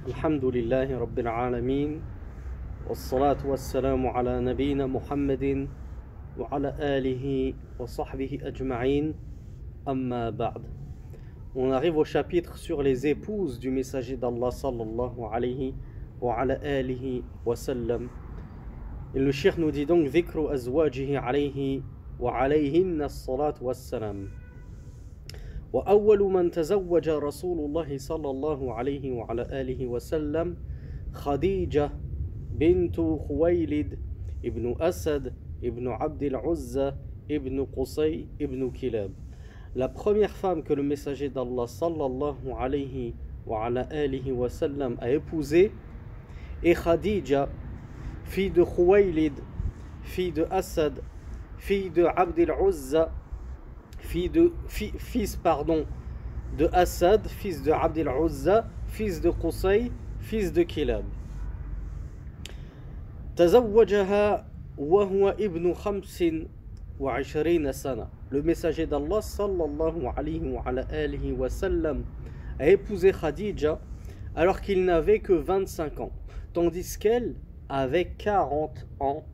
الحمد لله رب العالمين والصلاة والسلام على نبينا محمد وعلى آله وصحبه أجمعين أما بعد. On arrive au chapitre sur les épouses du messager d'Allah sallallahu alayhi wa ala alihi wa sallam. Et le cheikh nous dit donc ذكر أزواجه عليه وعليهن الصلاة والسلام. وأول من تزوج رسول الله صلى الله عليه وعلى آله وسلم خديجة بنت خويلد ابن أسد ابن عبد العزة ابن قصي ابن كلاب. La première femme que le messager d'Allah sallallahu alayhi wa ala alihi wa sallam a épousée est Khadija, fille de Khuwaylid, fille de Asad, fille de Abd al-Uzza, fils de Asad, fils de Abd al-Uzza, fils de Qusay, fils de Kilab. تزوجها وهو ابن 25 سنة. Le messager d'Allah sallallahu alayhi wa alihi wa sallam a épousé Khadija alors qu'il n'avait que 25 ans, tandis qu'elle avait 40 ans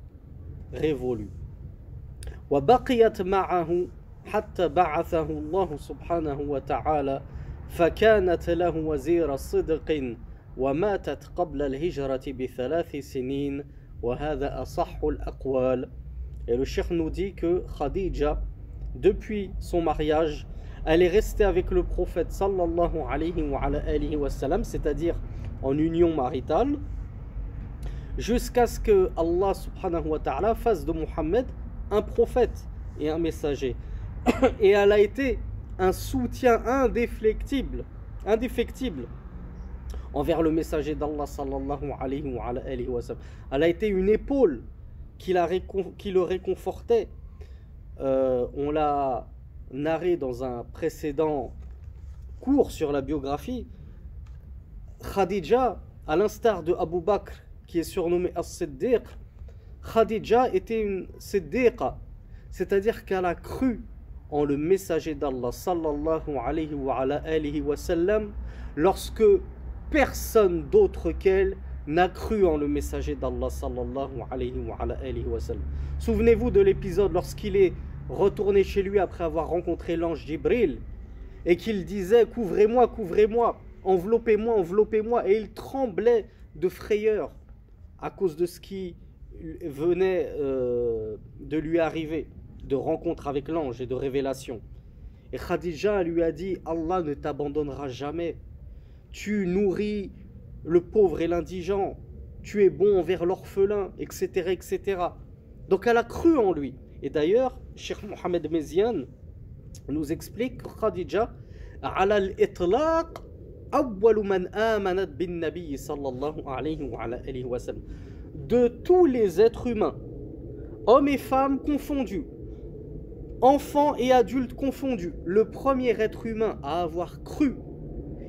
révolus. وبقيت معه حتى بعثه الله سبحانه وتعالى فكانت له وزير صدق وماتت قبل الهجرة ب3 سنين وهذا أصح الأقوال. Et le cheikh nous dit que Khadija, depuis son mariage, elle est restée avec le prophète sallallahu alayhi wa sallam, c'est-à-dire en union maritale, jusqu'à ce que Allah subhanahu wa ta'ala fasse de Muhammad un prophète et un messager. Et elle a été un soutien indéfectible envers le messager d'Allah sallallahu alayhi wa sallam. Elle a été une épaule qui le réconfortait. On l'a narré dans un précédent cours sur la biographie. Khadija, à l'instar de Abu Bakr qui est surnommé As-Siddiq, Khadija était une Siddiqa, c'est-à-dire qu'elle a cru en le messager d'Allah sallallahu alayhi wa sallam lorsque personne d'autre qu'elle n'a cru en le messager d'Allah sallallahu alayhi wa sallam. Souvenez-vous de l'épisode lorsqu'il est retourné chez lui après avoir rencontré l'ange Jibril et qu'il disait couvrez-moi, couvrez-moi, enveloppez-moi, enveloppez-moi, et il tremblait de frayeur à cause de ce qui venait de lui arriver, de rencontre avec l'ange et de révélation. Et Khadija lui a dit Allah ne t'abandonnera jamais, tu nourris le pauvre et l'indigent, tu es bon envers l'orphelin, etc., etc. Donc elle a cru en lui. Et d'ailleurs, Cheikh Mohamed Mezian nous explique que Khadija ala al-itlaq awwal man amanat bin nabi sallallahu alayhi wa sallam. De tous les êtres humains, hommes et femmes confondus, enfants et adultes confondus, le premier être humain à avoir cru,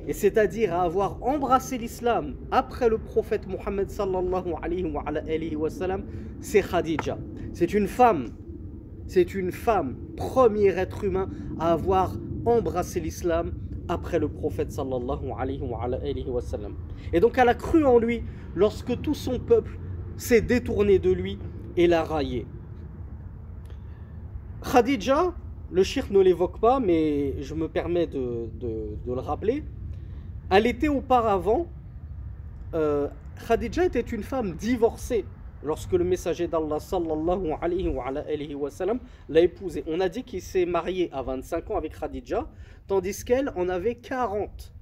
et c'est-à-dire à avoir embrassé l'islam après le prophète Mohammed sallallahu alayhi wa sallam, c'est Khadija. C'est une femme, premier être humain à avoir embrassé l'islam après le prophète sallallahu alayhi wa sallam. Et donc elle a cru en lui lorsque tout son peuple s'est détourné de lui et l'a raillé. Khadija, le cheikh ne l'évoque pas, mais je me permets de le rappeler. Elle était auparavant, Khadija était une femme divorcée lorsque le messager d'Allah sallallahu alayhi wa sallam l'a épousée. On a dit qu'il s'est marié à 25 ans avec Khadija, tandis qu'elle en avait 40.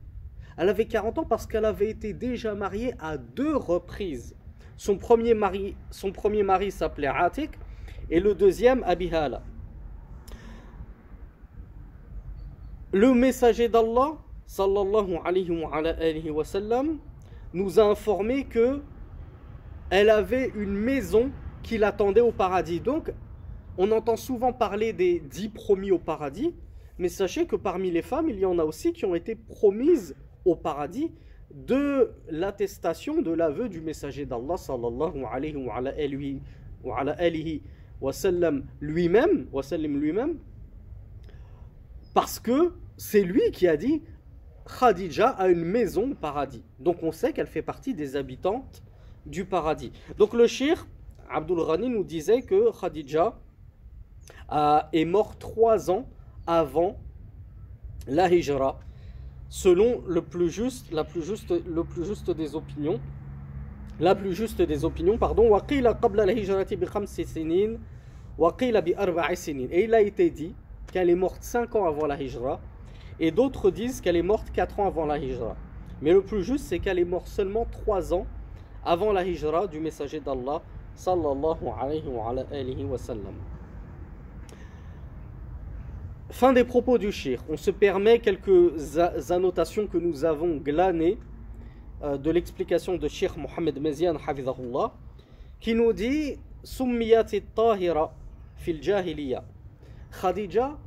Elle avait 40 ans parce qu'elle avait été déjà mariée à 2 reprises. Son premier mari s'appelait Atik et le deuxième Abihala. Le messager d'Allah sallallahu alayhi wa sallam nous a informé que elle avait une maison qui l'attendait au paradis. Donc on entend souvent parler des 10 promis au paradis, mais sachez que parmi les femmes il y en a aussi qui ont été promises au paradis de l'attestation de l'aveu du messager d'Allah sallallahu alayhi wa sallam lui-même, parce que c'est lui qui a dit Khadija a une maison au paradis. Donc on sait qu'elle fait partie des habitantes du paradis. Donc le cheikh Abdul Ghani nous disait que Khadija est morte 3 ans avant la hijra, selon le plus juste des opinions. La plus juste des opinions, pardon. وَقِيلَ قَبْلَ الْهِجْرَةِ بِخَمْسِ سِنِينَ وَقِيلَ بِأَرْبَعِ سِنِينَ. Et il a été dit qu'elle est morte 5 ans avant la hijra, et d'autres disent qu'elle est morte 4 ans avant la hijra. Mais le plus juste, c'est qu'elle est morte seulement 3 ans avant la hijra du messager d'Allah sallallahu alayhi wa sallam. Fin des propos du cheikh. On se permet quelques annotations que nous avons glanées de l'explication de Cheikh Mohamed Mezian Hafizahullah, qui nous dit Summiyat at-Tahira fil Jahiliya. Khadija,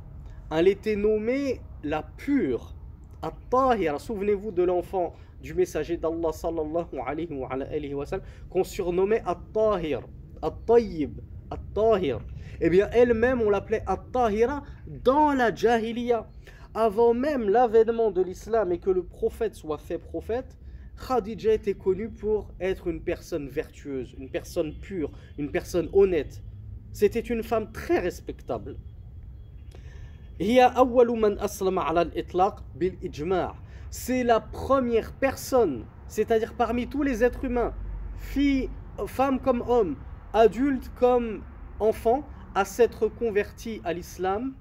elle était nommée la pure. At-Tahira, souvenez-vous de l'enfant du messager d'Allah sallallahu alayhi wa sallam, qu'on surnommait At-Tahir, At-Tayyib, At-Tahir. Eh bien, elle-même, on l'appelait At-Tahira dans la Jahiliya. Avant même l'avènement de l'islam et que le prophète soit fait prophète, Khadija était connue pour être une personne vertueuse, une personne pure, une personne honnête. C'était une femme très respectable. C'est la première personne, c'est-à-dire parmi tous les êtres humains, filles, femmes comme hommes, adultes comme enfants, à s'être convertis à l'islam,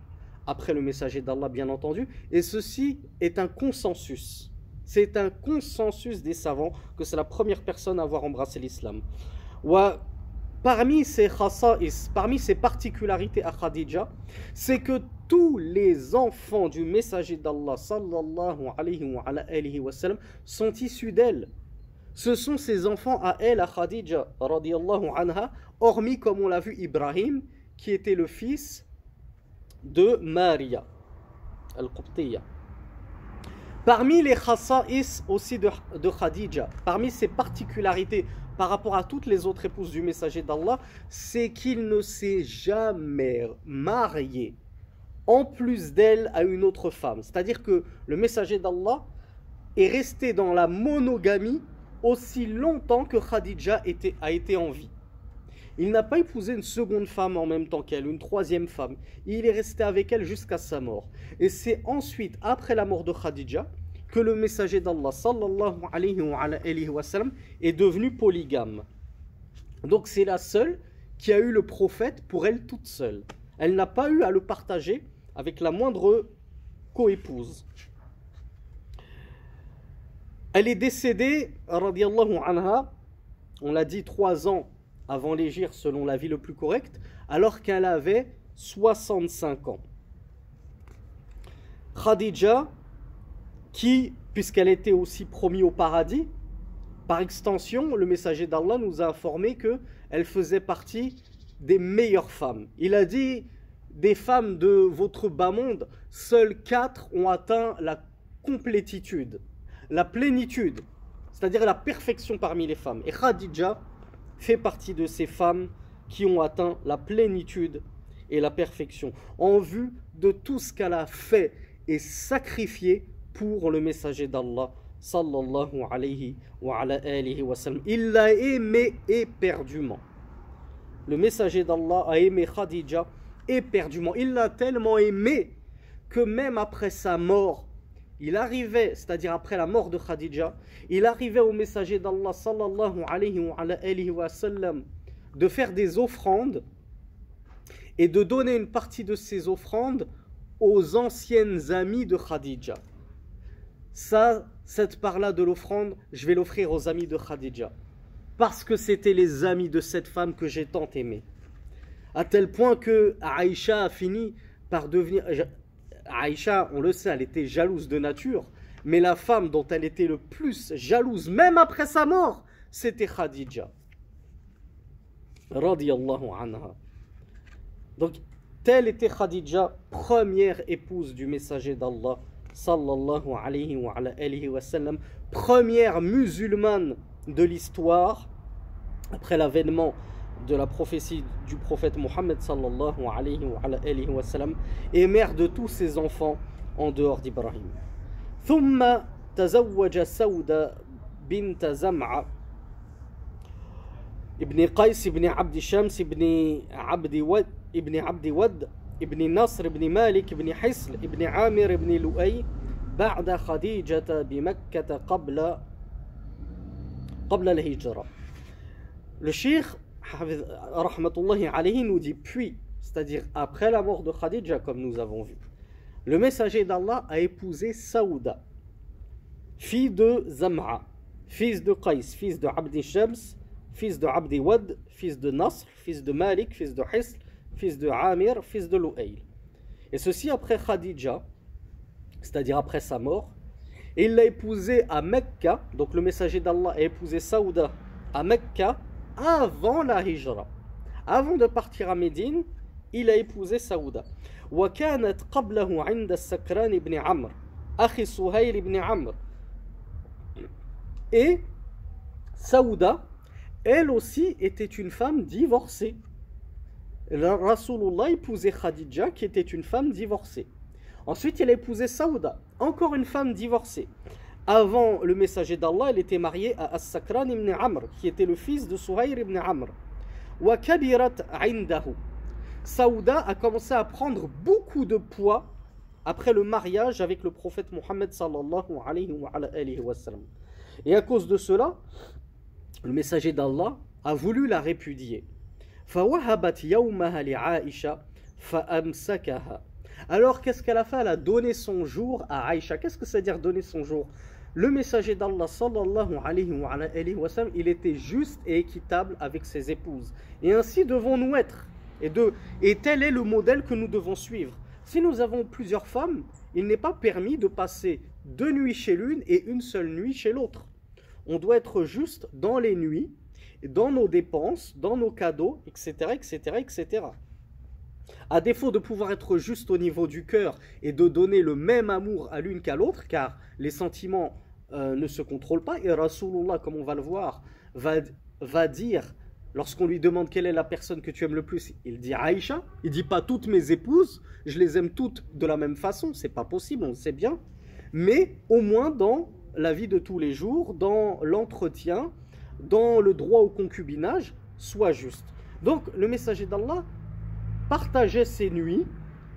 après le messager d'Allah bien entendu, et ceci est un consensus. C'est un consensus des savants que c'est la première personne à avoir embrassé l'islam. Parmi ses khasa'is, parmi ses particularités à Khadija, c'est que tous les enfants du messager d'Allah sallallahu alayhi wa sallam sont issus d'elle. Ce sont ses enfants à elle, à Khadija radiyallahu anha, hormis comme on l'a vu Ibrahim, qui était le fils de Maria al-Qubtiyya. Parmi les khasa'is aussi de Khadija, parmi ses particularités par rapport à toutes les autres épouses du messager d'Allah, c'est qu'il ne s'est jamais marié en plus d'elle à une autre femme. C'est-à-dire que le messager d'Allah est resté dans la monogamie aussi longtemps que Khadija a été en vie. Il n'a pas épousé une seconde femme en même temps qu'elle, une troisième femme. Il est resté avec elle jusqu'à sa mort. Et c'est ensuite, après la mort de Khadija, que le messager d'Allah sallallahu alayhi wa sallam est devenu polygame. Donc c'est la seule qui a eu le prophète pour elle toute seule. Elle n'a pas eu à le partager avec la moindre coépouse. Elle est décédée, radiyallahu anha, on l'a dit 3 ans avant l'hégire selon l'avis le plus correct, alors qu'elle avait 65 ans. Khadija, qui, puisqu'elle était aussi promise au paradis, par extension, le messager d'Allah nous a informé qu'elle faisait partie des meilleures femmes. Il a dit, des femmes de votre bas monde, seules 4 ont atteint la complétitude, la plénitude, c'est-à-dire la perfection parmi les femmes. Et Khadija fait partie de ces femmes qui ont atteint la plénitude et la perfection, en vue de tout ce qu'elle a fait et sacrifié pour le messager d'Allah sallallahu alayhi wa sallam. Il l'a aimé éperdument. Le messager d'Allah a aimé Khadija éperdument. Il l'a tellement aimé que même après sa mort, il arrivait, c'est-à-dire après la mort de Khadija, il arrivait au messager d'Allah sallallahu alayhi wa sallam de faire des offrandes et de donner une partie de ces offrandes aux anciennes amies de Khadija. Ça, cette part-là de l'offrande, je vais l'offrir aux amis de Khadija. Parce que c'était les amis de cette femme que j'ai tant aimée. À tel point que Aïcha a fini par devenir... Aïcha, on le sait, elle était jalouse de nature. Mais la femme dont elle était le plus jalouse, même après sa mort, c'était Khadija. Radiyallahu anha. Donc, telle était Khadija, première épouse du messager d'Allah, sallallahu alayhi wa sallam, première musulmane de l'histoire, après l'avènement de la prophétie du prophète Mohammed sallallahu alayhi wa sallam, et mère de tous ses enfants en dehors d'Ibrahim. ثم تزوج سودة بنت زمعة ابن قيس ابن عبد شمس ابن عبد ود ابن نصر ابن مالك ابن حسل ابن عامر ابن لؤي بعد خديجة بمكة قبل الهجرة. Le cheikh rahmatullahi alayhi nous dit puis, c'est-à-dire après la mort de Khadija, comme nous avons vu, le messager d'Allah a épousé Saouda, fille de Zam'a, fils de Qais, fils de Abdi Shams, fils de Abdi Wad, fils de Nasr, fils de Malik, fils de Hisl, fils de Amir, fils de Lu'ayl. Et ceci après Khadija, c'est-à-dire après sa mort. Et il l'a épousée à Mecca, donc le messager d'Allah a épousé Saouda à Mecca avant la Hijra. Avant de partir à Médine, il a épousé Saouda. وكانت قبله عند السكران بن عمرو أخي سهيل بن عمرو. Et Saouda, elle aussi, était une femme divorcée. Rasulullah épousait Khadija, qui était une femme divorcée. Ensuite, il a épousé Saouda, encore une femme divorcée. Avant le messager d'Allah, elle était mariée à As-Sakran ibn Amr, qui était le fils de Suhayr ibn Amr. Wa kabirat indahu. Saouda a commencé à prendre beaucoup de poids après le mariage avec le prophète Mohammed sallallahu alayhi wa sallam. Et à cause de cela, le messager d'Allah a voulu la répudier. فَوَهَبَتْ يَوْمَهَا لِعَائِشَةَ فَأَمْسَكَهَا. Alors qu'est-ce qu'elle a fait? Elle a donné son jour à Aïcha. Qu'est-ce que ça veut dire donner son jour? Le messager d'Allah sallallahu alayhi wa sallam, il était juste et équitable avec ses épouses. Et ainsi devons-nous être. Et tel est le modèle que nous devons suivre. Si nous avons plusieurs femmes, il n'est pas permis de passer 2 nuits chez l'une et une seule nuit chez l'autre. On doit être juste dans les nuits, dans nos dépenses, dans nos cadeaux, etc., etc., etc. À défaut de pouvoir être juste au niveau du cœur et de donner le même amour à l'une qu'à l'autre, car les sentiments ne se contrôlent pas, et Rasulullah, comme on va le voir, va dire, lorsqu'on lui demande quelle est la personne que tu aimes le plus, il dit Aïcha, il dit pas toutes mes épouses, je les aime toutes de la même façon, c'est pas possible, on le sait bien, mais au moins dans la vie de tous les jours, dans l'entretien, dans le droit au concubinage, soit juste. Donc le messager d'Allah partageait ses nuits,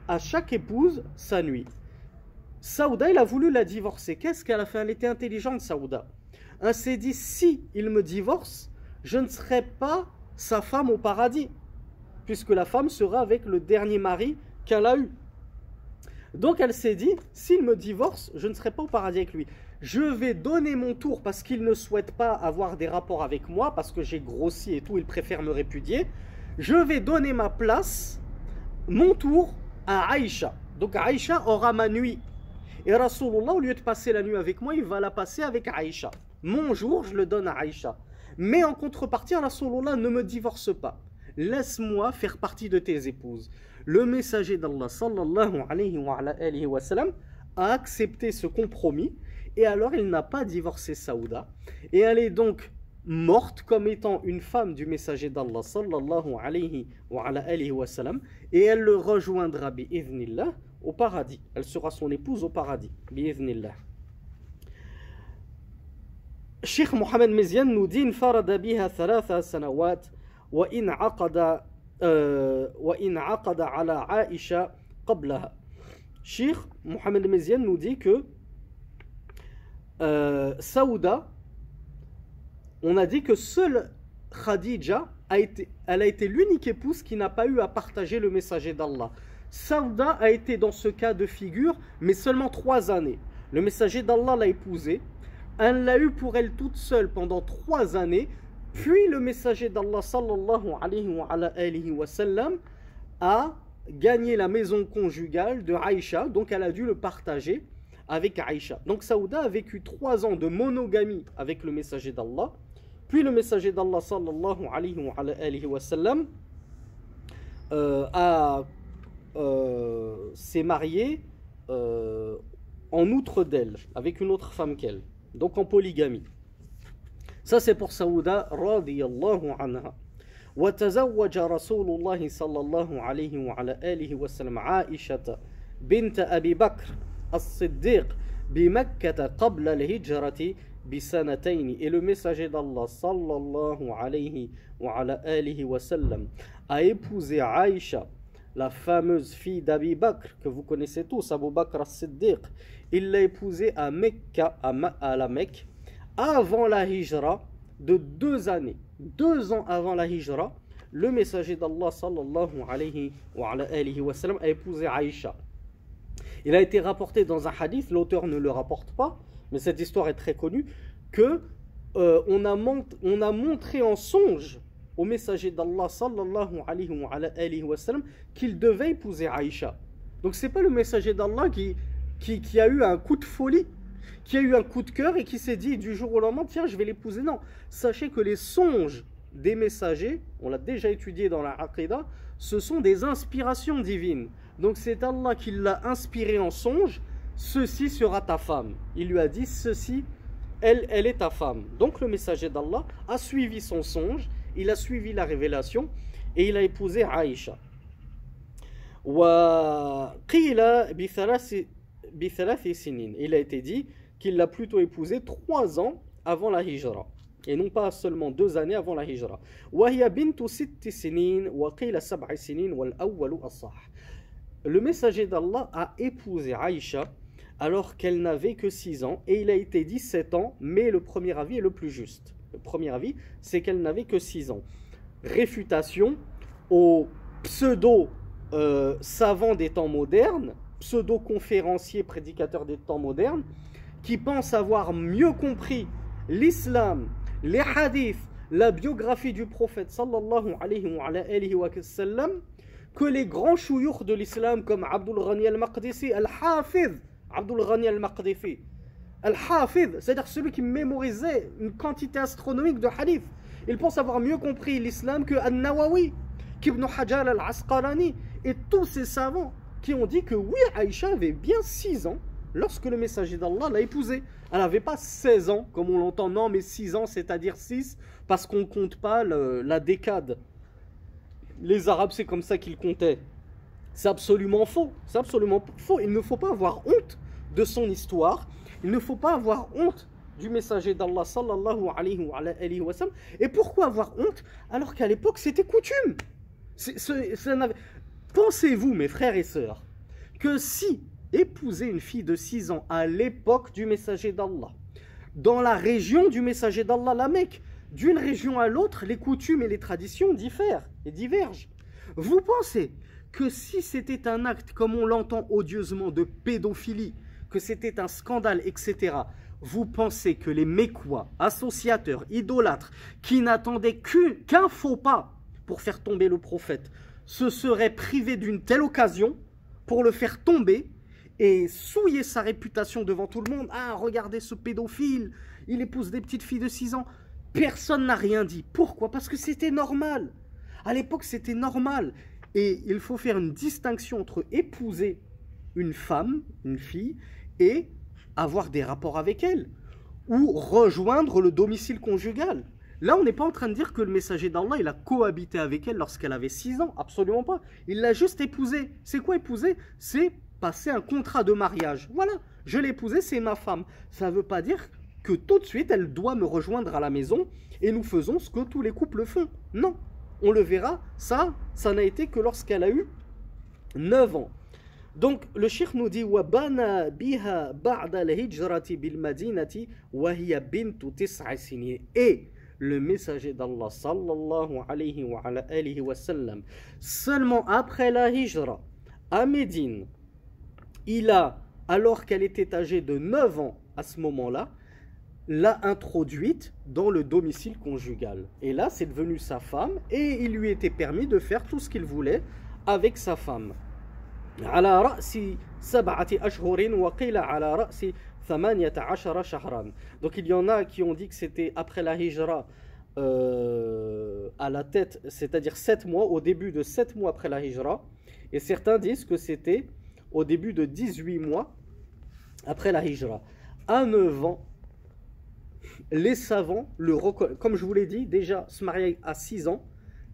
à chaque épouse sa nuit. Saouda, il a voulu la divorcer. Qu'est-ce qu'elle a fait? Elle était intelligente, Saouda. Elle s'est dit, si il me divorce, je ne serai pas sa femme au paradis, puisque la femme sera avec le dernier mari qu'elle a eu. Donc elle s'est dit, s'il me divorce, je ne serai pas au paradis avec lui. Je vais donner mon tour parce qu'il ne souhaite pas avoir des rapports avec moi, parce que j'ai grossi et tout, il préfère me répudier. Je vais donner ma place, mon tour, à Aïcha. Donc Aïcha aura ma nuit. Et Rasulullah, au lieu de passer la nuit avec moi, il va la passer avec Aïcha. Mon jour, je le donne à Aïcha. Mais en contrepartie, Rasulullah, ne me divorce pas. Laisse-moi faire partie de tes épouses. Le messager d'Allah, sallallahu alayhi wa sallam, a accepté ce compromis. Et alors, il n'a pas divorcé Saouda. Et elle est donc morte comme étant une femme du messager d'Allah sallallahu alayhi wa sallam, et elle le rejoindra bi'idhnillah au paradis. Elle sera son épouse au paradis bi'idhnillah. Cheikh Mohamed Mezian nous dit infarada biha thalatha sanawat wa in aqada ala Aisha qablaha. Cheikh Mohamed Mezian nous dit que Saouda, on a dit que seule Khadija elle a été l'unique épouse qui n'a pas eu à partager le messager d'Allah. Saouda a été dans ce cas de figure, mais seulement 3 années. Le messager d'Allah l'a épousée. Elle l'a eu pour elle toute seule pendant 3 années. Puis le messager d'Allah sallallahu alayhi wa sallam a gagné la maison conjugale de Aïcha. Donc elle a dû le partager avec Aïcha. Donc Saouda a vécu 3 ans de monogamie avec le messager d'Allah. Puis le messager d'Allah sallallahu alayhi wa sallam s'est marié en outre d'elle, avec une autre femme qu'elle. Donc en polygamie. Ça c'est pour Saouda radiyallahu anha. وتزوج رسول الله صلى الله عليه وعلى آله وسلم عائشة بنت أبي بكر الصديق بمكة قبل الهجرة بسنتين. Et le messager d'Allah sallallahu alayhi wa ala alihi wa sallam a épousé Aïcha, la fameuse fille d'Abi Bakr que vous connaissez tous, Abu Bakr as-Siddiq. Il l'a épousée à Mecca, à la Mecque, avant la hijra de 2 années. 2 ans avant la hijra, le messager d'Allah sallallahu alayhi wa ala alihi wa sallam a épousé Aïcha. Il a été rapporté dans un hadith, l'auteur ne le rapporte pas, mais cette histoire est très connue, que on a montré en songe au messager d'Allah sallallahu alayhi wa sallam qu'il devait épouser Aïcha. Donc c'est pas le messager d'Allah qui a eu un coup de folie, qui a eu un coup de cœur et qui s'est dit du jour au lendemain, tiens, je vais l'épouser. Non, sachez que les songes des messagers, on l'a déjà étudié dans la Aqidah, ce sont des inspirations divines. Donc c'est Allah qui l'a inspiré en songe, ceci sera ta femme. Il lui a dit, ceci, elle est ta femme. Donc le messager d'Allah a suivi son songe, il a suivi la révélation et il a épousé Aïcha. Il a été dit qu'il l'a plutôt épousée 3 ans avant la hijra. Et non pas seulement 2 années avant la hijra. Le messager d'Allah a épousé Aïcha alors qu'elle n'avait que 6 ans et il a été dit 7 ans, mais le premier avis est le plus juste. Le premier avis, c'est qu'elle n'avait que 6 ans. Réfutation aux pseudo-savants des temps modernes, pseudo-conférenciers prédicateurs des temps modernes, qui pensent avoir mieux compris l'islam, les hadiths, la biographie du prophète sallallahu alayhi wa sallam que les grands chouyours de l'islam comme Abdul Ghani al-Maqdisi, Al-Hafidh, Abdul Ghani al-Maqdisi, Al-Hafidh, c'est-à-dire celui qui mémorisait une quantité astronomique de hadiths. Il pense avoir mieux compris l'islam que An-Nawawi, qu'Ibn Hajar al-Asqalani et tous ces savants qui ont dit que oui, Aïcha avait bien 6 ans lorsque le messager d'Allah l'a épousée. Elle n'avait pas 16 ans, comme on l'entend, non, mais 6 ans, c'est-à-dire 6, parce qu'on ne compte pas la décade. Les Arabes, c'est comme ça qu'ils comptaient. C'est absolument faux. C'est absolument faux. Il ne faut pas avoir honte de son histoire. Il ne faut pas avoir honte du messager d'Allah, sallallahu alayhi wa sallam. Et pourquoi avoir honte alors qu'à l'époque, c'était coutume? Pensez-vous, mes frères et sœurs, que si épouser une fille de 6 ans à l'époque du messager d'Allah, dans la région du messager d'Allah, la Mecque, d'une région à l'autre, les coutumes et les traditions diffèrent et divergent. Vous pensez que si c'était un acte, comme on l'entend odieusement, de pédophilie, que c'était un scandale, etc., vous pensez que les Mécois, associateurs, idolâtres, qui n'attendaient qu'un faux pas pour faire tomber le prophète, se seraient privés d'une telle occasion pour le faire tomber et souiller sa réputation devant tout le monde? Ah, regardez ce pédophile, il épouse des petites filles de 6 ans. Personne n'a rien dit. Pourquoi? Parce que c'était normal. À l'époque, c'était normal. Et il faut faire une distinction entre épouser une femme, une fille, et avoir des rapports avec elle, ou rejoindre le domicile conjugal. Là, on n'est pas en train de dire que le messager d'Allah, il a cohabité avec elle lorsqu'elle avait 6 ans. Absolument pas. Il l'a juste épousée. C'est quoi épouser? C'est passer un contrat de mariage. Voilà, je l'ai épousée, c'est ma femme. Ça ne veut pas dire que tout de suite, elle doit me rejoindre à la maison et nous faisons ce que tous les couples font. Non, on le verra, ça n'a été que lorsqu'elle a eu 9 ans. Donc, le cheikh nous dit وَبَنَا بِهَا بَعْدَ الْهِجْرَةِ بِالْمَدِينَةِ وَهِيَ بِنْتُ 9 سِنِينَ. Et le messager d'Allah sallallahu alayhi wa sallam, seulement après la hijra à Médine, il a, alors qu'elle était âgée de 9 ans à ce moment-là, l'a introduite dans le domicile conjugal. Et là, c'est devenu sa femme et il lui était permis de faire tout ce qu'il voulait avec sa femme. على رأس 7 أشهر وقيل على رأس 18 شهرا. Donc il y en a qui ont dit que c'était après la hijra à la tête, c'est-à-dire 7 mois, au début de 7 mois après la hijra, et certains disent que c'était au début de 18 mois après la hijra. À 9 ans, les savants, comme je vous l'ai dit, déjà se marier à 6 ans,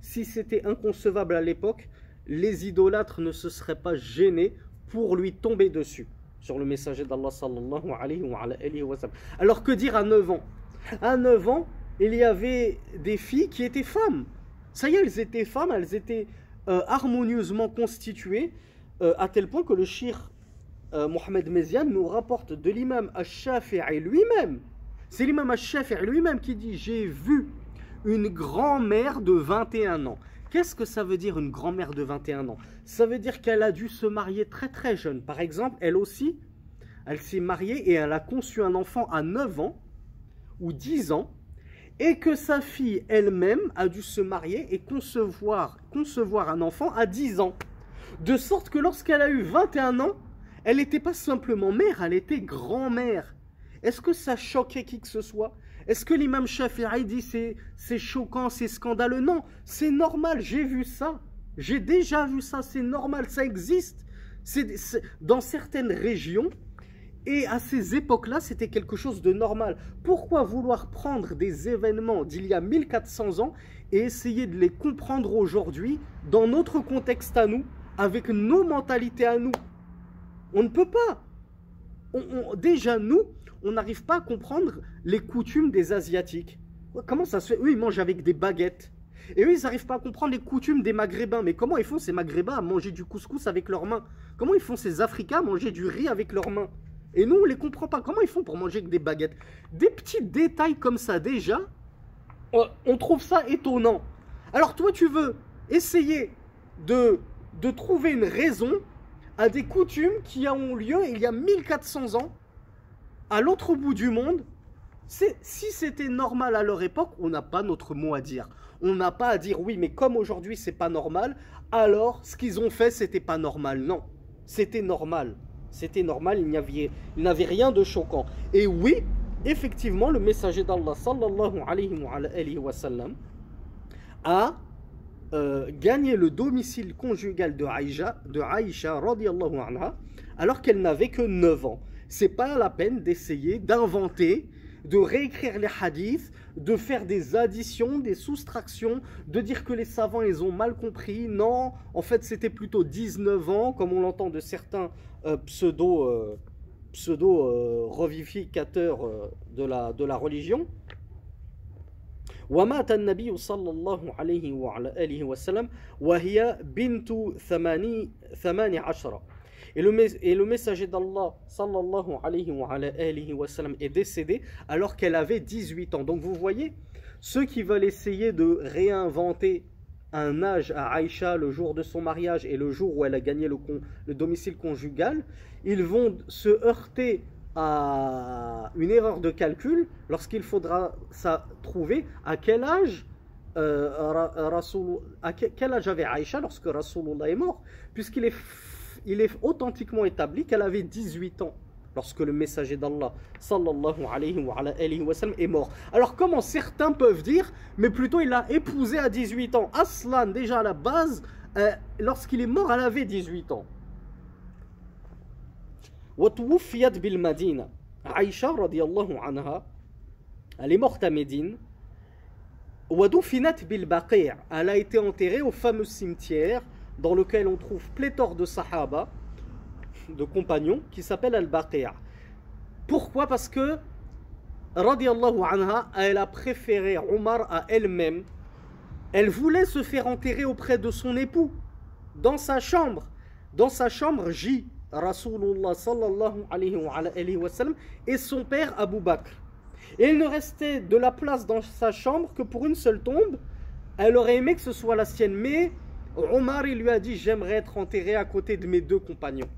si c'était inconcevable à l'époque, les idolâtres ne se seraient pas gênés pour lui tomber dessus. sur le messager d'Allah sallallahu alayhi wa sallam. Alors que dire à 9 ans? À 9 ans, il y avait des filles qui étaient femmes. Ça y est, elles étaient femmes, elles étaient harmonieusement constituées, à tel point que le cheikh Mohamed Meziane nous rapporte de l'imam Ash-Shafi'i lui-même. C'est l'imam Ash-Shafi'i lui-même qui dit: j'ai vu une grand-mère de 21 ans. Qu'est-ce que ça veut dire une grand-mère de 21 ans? Ça veut dire qu'elle a dû se marier très très jeune. Par exemple, elle aussi, elle s'est mariée et elle a conçu un enfant à 9 ans ou 10 ans, et que sa fille elle-même a dû se marier et concevoir un enfant à 10 ans. De sorte que lorsqu'elle a eu 21 ans, elle n'était pas simplement mère, elle était grand-mère. Est-ce que ça choquait qui que ce soit? Est-ce que l'imam Shafi'i dit c'est choquant, c'est scandaleux? Non, c'est normal, j'ai vu ça. J'ai déjà vu ça, c'est normal, ça existe. Dans certaines régions, et à ces époques-là, c'était quelque chose de normal. Pourquoi vouloir prendre des événements d'il y a 1400 ans et essayer de les comprendre aujourd'hui, dans notre contexte à nous, avec nos mentalités à nous? On ne peut pas. Déjà, nous, on n'arrive pas à comprendre les coutumes des Asiatiques. Comment ça se fait? Eux, ils mangent avec des baguettes. Et eux, ils n'arrivent pas à comprendre les coutumes des Maghrébins. Mais comment ils font ces Maghrébins à manger du couscous avec leurs mains? Comment ils font ces Africains à manger du riz avec leurs mains? Et nous, on ne les comprend pas. Comment ils font pour manger avec des baguettes? Des petits détails comme ça, déjà, on trouve ça étonnant. Alors toi, tu veux essayer de trouver une raison à des coutumes qui ont lieu il y a 1400 ans, à l'autre bout du monde. Si c'était normal à leur époque, on n'a pas notre mot à dire. On n'a pas à dire oui, mais comme aujourd'hui c'est pas normal, alors ce qu'ils ont fait c'était pas normal. Non, c'était normal. C'était normal, il n'avait rien de choquant. Et oui, effectivement, le messager d'Allah sallallahu alayhi wa sallam a gagné le domicile conjugal de Aïcha radiallahu anha, alors qu'elle n'avait que 9 ans. C'est pas la peine d'essayer d'inventer, de réécrire les hadiths, de faire des additions, des soustractions, de dire que les savants ils ont mal compris. Non, en fait c'était plutôt 19 ans, comme on l'entend de certains pseudo-revificateurs de la religion. ومات النبي صلى الله عليه وعلى آله وسلم وهي بنت 18. Et le messager d'Allah sallallahu alayhi wa sallam est décédé alors qu'elle avait 18 ans. Donc vous voyez, ceux qui veulent essayer de réinventer un âge à Aïcha le jour de son mariage et le jour où elle a gagné le domicile conjugal, ils vont se heurter à une erreur de calcul lorsqu'il faudra trouver à quel âge quel âge avait Aïcha lorsque Rasulullah est mort, puisqu'il est authentiquement établi qu'elle avait 18 ans lorsque le messager d'Allah sallallahu alayhi wa sallam est mort. Alors comment certains peuvent dire, mais plutôt il l'a épousée à 18 ans. Aslan, déjà à la base, lorsqu'il est mort, elle avait 18 ans. وتوفيت بالمدينة. Aïcha radiallahu anha, elle est morte à Médine. ودفنت بالبقيع. Elle a été enterrée au fameux cimetière dans lequel on trouve pléthore de sahaba, de compagnons, qui s'appelle Al-Baqi'. Pourquoi? Parce que radiallahu anha, elle a préféré Omar à elle-même. Elle voulait se faire enterrer auprès de son époux, dans sa chambre. Dans sa chambre J, Rasulullah sallallahu alayhi wa sallam et son père Abu Bakr. Et il ne restait de la place dans sa chambre que pour une seule tombe. Elle aurait aimé que ce soit la sienne, mais Omar il lui a dit: j'aimerais être enterré à côté de mes deux compagnons.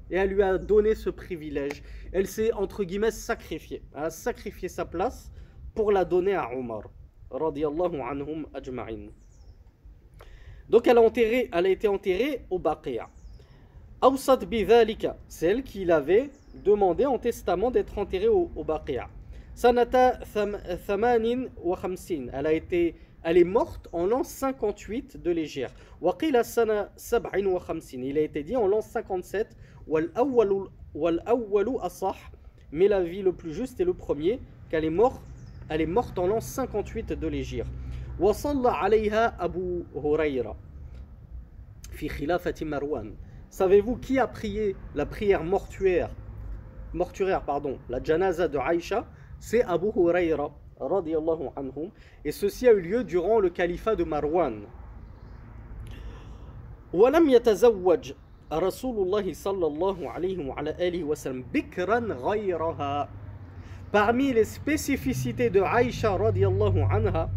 Et elle lui a donné ce privilège. Elle s'est entre guillemets sacrifiée. Elle a sacrifié sa place pour la donner à Omar radiyallahu anhum ajma'in. Donc elle a été enterrée au Baqi'a. Awsat bidhalika, c'est elle qui l'avait demandé en testament d'être enterrée au Baqi'a. Sanata 58, elle est morte en l'an 58 de l'Hégire. Waqila sana 57, il a été dit en l'an 57. Wal awwalu asah, mais la vie le plus juste est le premier, qu'elle est morte en l'an 58 de l'Hégire. Wa salla alayha Abu Hurayra fi khilafati Marwan. Savez-vous qui a prié la prière mortuaire mortuaire, pardon, la janaza de Aïcha, c'est Abu Huraira, radiyallahu anhum, et ceci a eu lieu durant le califat de Marwan. ولم يتزوج رسول الله صلى الله عليه وعلى آله وسلم بكرا غيرها. Parmi les spécificités de Aïcha radiyallahu anha,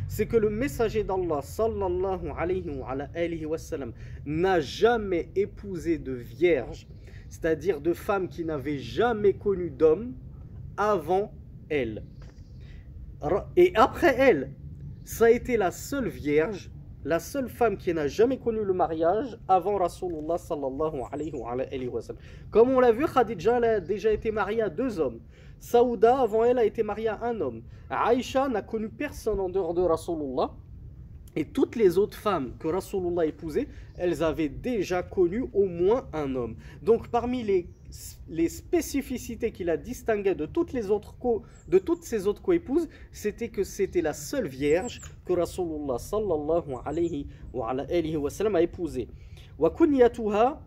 c'est que le messager d'Allah sallallahu alayhi wa sallam n'a jamais épousé de vierge, c'est-à-dire de femme qui n'avait jamais connu d'homme avant elle. Et après elle, ça a été la seule vierge, la seule femme qui n'a jamais connu le mariage avant Rasulullah sallallahu alayhi wa sallam. Comme on l'a vu, Khadija elle a déjà été mariée à 2 hommes. Saouda, avant elle, a été mariée à 1 homme. Aïcha n'a connu personne en dehors de Rasulullah. Et toutes les autres femmes que Rasulullah épousait, elles avaient déjà connu au moins 1 homme. Donc parmi les spécificités qui la distinguaient de toutes ses autres co-épouses, c'était que c'était la seule vierge que Rasulullah sallallahu alayhi wa sallam a épousée. Wa kunyatuha